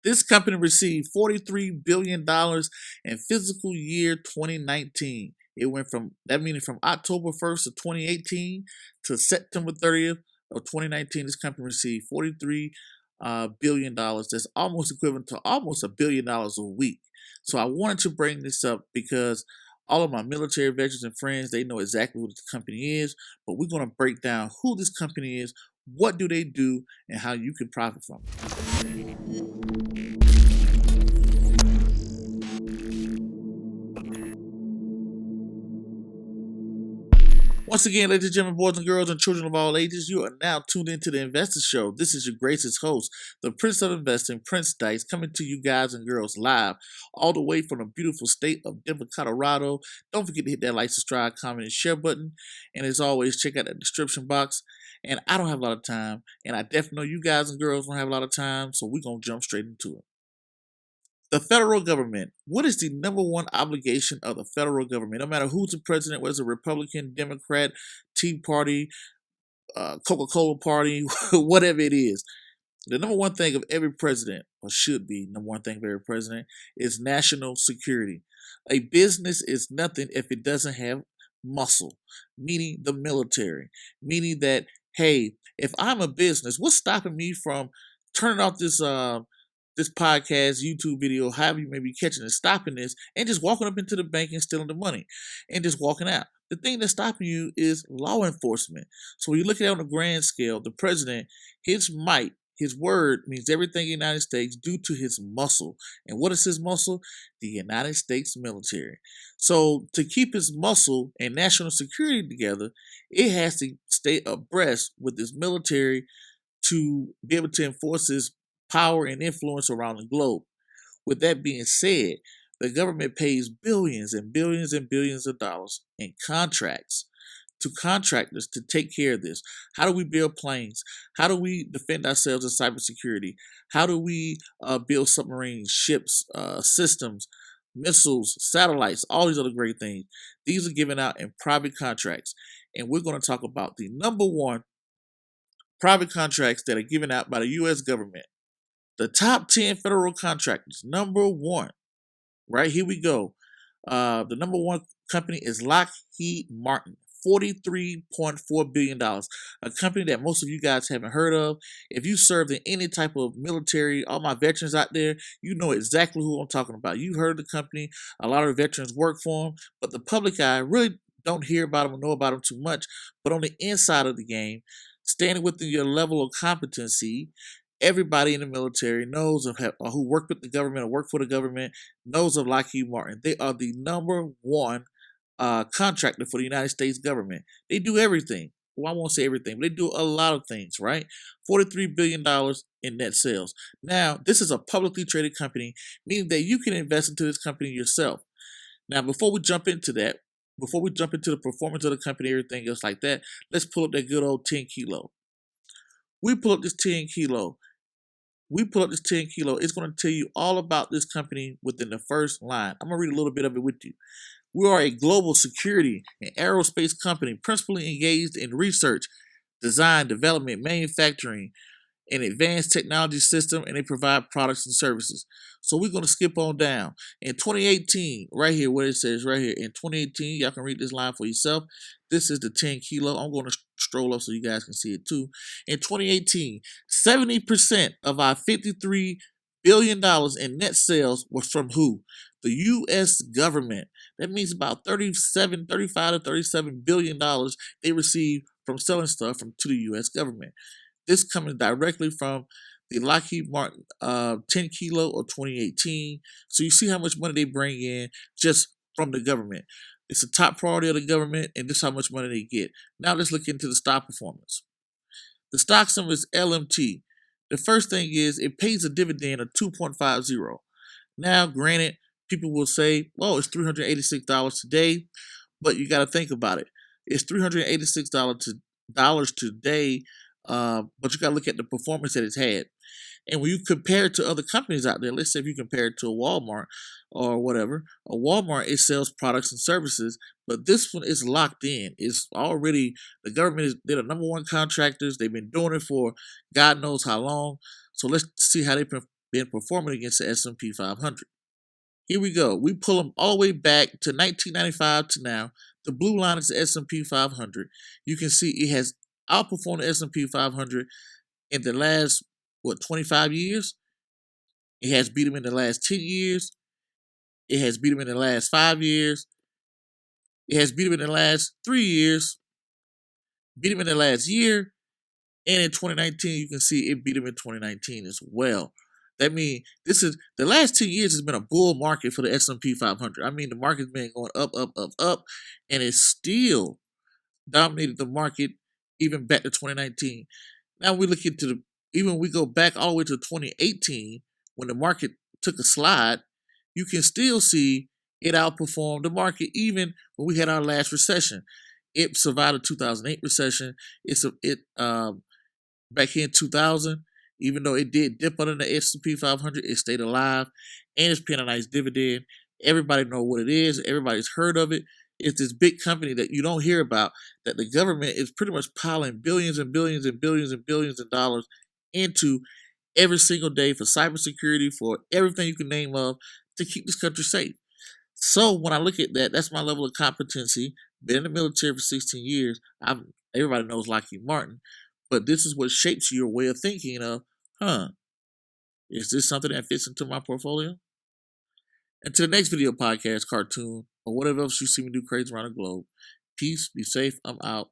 This company received $43 billion in fiscal year 2019. It went from, that meaning from October 1st of 2018 to September 30th of 2019. This company received $43 billion. That's almost equivalent to almost $1 billion a week. So I wanted to bring this up because all of my military veterans and friends, they know exactly what this company is, but we're going to break down who this company is, what do they do, and how you can profit from it. Once again, ladies and gentlemen, boys and girls, and children of all ages, you are now tuned into the Investor Show. This is your gracious host, the Prince of Investing, Prince Dykes, coming to you guys and girls live all the way from the beautiful state of Denver, Colorado. Don't forget to hit that like, subscribe, comment, and share button. And as always, check out the description box. And I don't have a lot of time, and I definitely know you guys and girls don't have a lot of time, so we're going to jump straight into it. The federal government. What is the number one obligation of the federal government? No matter who's the president, whether it's a Republican, Democrat, Tea Party, Coca-Cola Party, whatever it is. The number one thing of every president, or should be number one thing of every president, is national security. A business is nothing if it doesn't have muscle, meaning the military, meaning that, hey, if I'm a business, what's stopping me from turning off this podcast, YouTube video, however you may be catching it, stopping this, and just walking up into the bank and stealing the money and just walking out? The thing that's stopping you is law enforcement. So when you look at it on a grand scale, the president, his might, his word means everything in the United States due to his muscle. And what is his muscle? The United States military. So to keep his muscle and national security together, it has to stay abreast with this military to be able to enforce his power and influence around the globe. With that being said, the government pays billions and billions and billions of dollars in contracts to contractors to take care of this. How do we build planes? How do we defend ourselves in cybersecurity? How do we build submarines, ships, systems, missiles, satellites, all these other great things? These are given out in private contracts. And we're going to talk about the number one private contracts that are given out by the U.S. government. The top 10 federal contractors. Number one, right here we go. The number one company is Lockheed Martin. $43.4 billion. A company that most of you guys haven't heard of. If you served in any type of military, all my veterans out there, you know exactly who I'm talking about. You've heard of the company. A lot of the veterans work for them, but the public eye really don't hear about them or know about them too much. But on the inside of the game, standing within your level of competency, everybody in the military knows of who work with the government or work for the government knows of Lockheed Martin. They are the number one contractor for the United States government. They do everything. Well, I won't say everything, but they do a lot of things, right? $43 billion in net sales. Now, this is a publicly traded company, meaning that you can invest into this company yourself. Now, before we jump into that, before we jump into the performance of the company, everything else like that, let's pull up that good old 10 kilo. We pull up this 10 kilo. It's going to tell you all about this company within the first line. I'm going to read a little bit of it with you. We are a global security and aerospace company principally engaged in research, design, development, manufacturing, and advanced technology system, and they provide products and services. So we're going to skip on down. In 2018, right here, where it says right here, in 2018, y'all can read this line for yourself. This is the 10 kilo. I'm going to stroll up so you guys can see it too. In 2018, 70% of our $53 billion in net sales was from who? The U.S. government. That means about 35 to $37 billion they receive from selling stuff to the U.S. government. This coming directly from the Lockheed Martin 10 kilo of 2018. So you see how much money they bring in just from the government. It's the top priority of the government, and this is how much money they get. Now let's look into the stock performance. The stock symbol is LMT. The first thing is it pays a dividend of 2.50. Now, granted, people will say, well, it's $386 today, but you got to think about it. It's $386 today, but you got to look at the performance that it's had. And when you compare it to other companies out there, let's say if you compare it to a Walmart or whatever, a Walmart, it sells products and services, but this one is locked in. It's already, the government they're the number one contractors. They've been doing it for God knows how long. So let's see how they been performing against the S&P 500. Here we go. We pull them all the way back to 1995 to now. The blue line is the S&P 500. You can see it has outperformed the S&P 500 in the last, 25 years? It has beat them in the last 10 years. It has beat them in the last 5 years. It has beat them in the last 3 years. Beat them in the last year. And in 2019, you can see it beat them in 2019 as well. That means this is the last 10 years has been a bull market for the S&P 500. I mean, the market's been going up, up, up, up, and it still dominated the market even back to 2019. Now we look into even we go back all the way to 2018 when the market took a slide, you can still see it outperformed the market even when we had our last recession. It survived the 2008 recession. Back here in 2000, even though it did dip under the S&P 500, it stayed alive, and it's paying a nice dividend. Everybody know what it is. Everybody's heard of it. It's this big company that you don't hear about, that the government is pretty much piling billions and billions and billions and billions of dollars into every single day for cybersecurity, for everything you can name of, to keep this country safe. So when I look at that, that's my level of competency. Been in the military for 16 years. Everybody knows Lockheed Martin. But this is what shapes your way of thinking of, is this something that fits into my portfolio? Until the next video, podcast, cartoon, or whatever else you see me do crazy around the globe. Peace, be safe, I'm out.